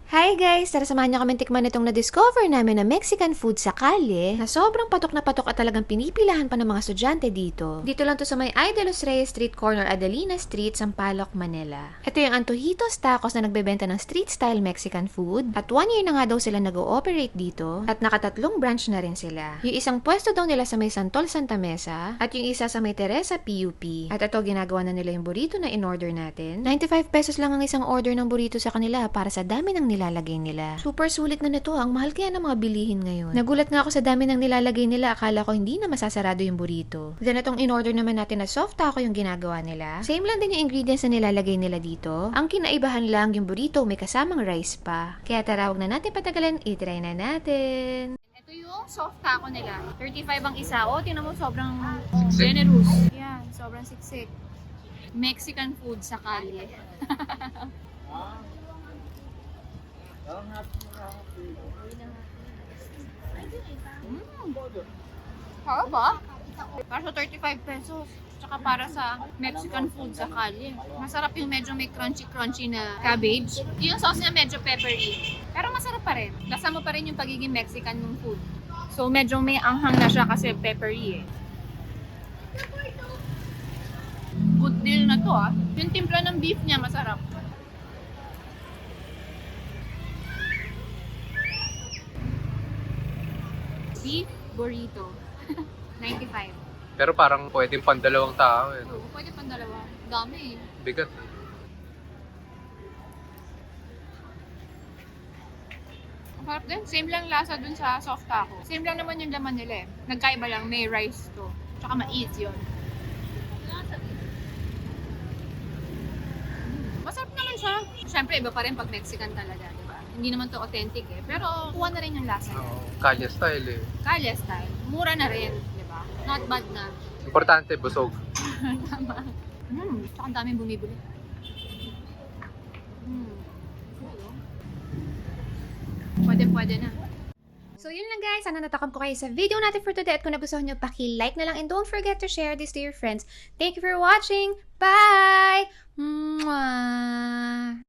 Hi guys! Tara samahan niyo kami tikman itong na-discover namin na Mexican food sa kalye na sobrang patok na patok at talagang pinipilahan pa ng mga estudyante dito. Dito lang to sa may Ay de los Reyes Street Corner, Adelina Street, Sampaloc, Manila. Ito yung Antojitos Tacos na nagbebenta ng street-style Mexican food at 1 year na nga daw sila nag-ooperate dito at nakatatlong branch na rin sila. Yung isang pwesto daw nila sa may Santol Santa Mesa at yung isa sa may Teresa PUP. At ito ginagawa na nila yung burrito na in-order natin. 95 pesos lang ang isang order ng burrito sa kanila para sa dami ng nilalagay nila. Super sulit na nito. Ang mahal kaya ng mga bilihin ngayon. Nagulat nga ako sa dami ng nilalagay nila. Akala ko hindi na masasarado yung burrito. Then itong in-order naman natin na soft taco yung ginagawa nila. Same lang din yung ingredients na nilalagay nila dito. Ang kinaibahan lang yung burrito may kasamang rice pa. Kaya tara, huwag na natin patagalin. I-try na natin. Ito yung soft taco nila. 35 ang isa. O, tingnan mo sobrang generous. Yan, sobrang siksik. Mexican food sa kalye. Para ba? Para sa 35 pesos. Tsaka para sa Mexican food sa kalye. Masarap yung medyo may crunchy-crunchy na cabbage. Yung sauce niya medyo peppery. Pero masarap pa rin. Lasa mo pa rin yung pagiging Mexican ng food. So medyo may anghang na siya kasi peppery eh. Good deal na to ah. Yung timpla ng beef niya masarap. Beef burrito. 95. Pero parang pwedeng pandalawang tao eh. Oo, pwede pang dalawa. Dami eh. Bigat eh. Ang sarap din. Same lang lasa dun sa soft taco. Same lang naman yung laman nila eh. Nagkaiba lang, may rice to. Tsaka mais yun. Masarap naman siya. Siyempre, iba pa rin pag Mexican talaga, di ba? Hindi naman to authentic eh. Pero kuha na rin yung lasa niya. Oo, kalye style eh. Kalye style. Mura na rin, di ba? Not bad na. Importante, busog. Tama. Tsaka ang daming bumibili. Pwede na. So yun lang guys, sana natakam ko kayo sa video natin for today at kung nagustuhan nyo, paki-like na lang and don't forget to share this to your friends. Thank you for watching! Bye! Mwah!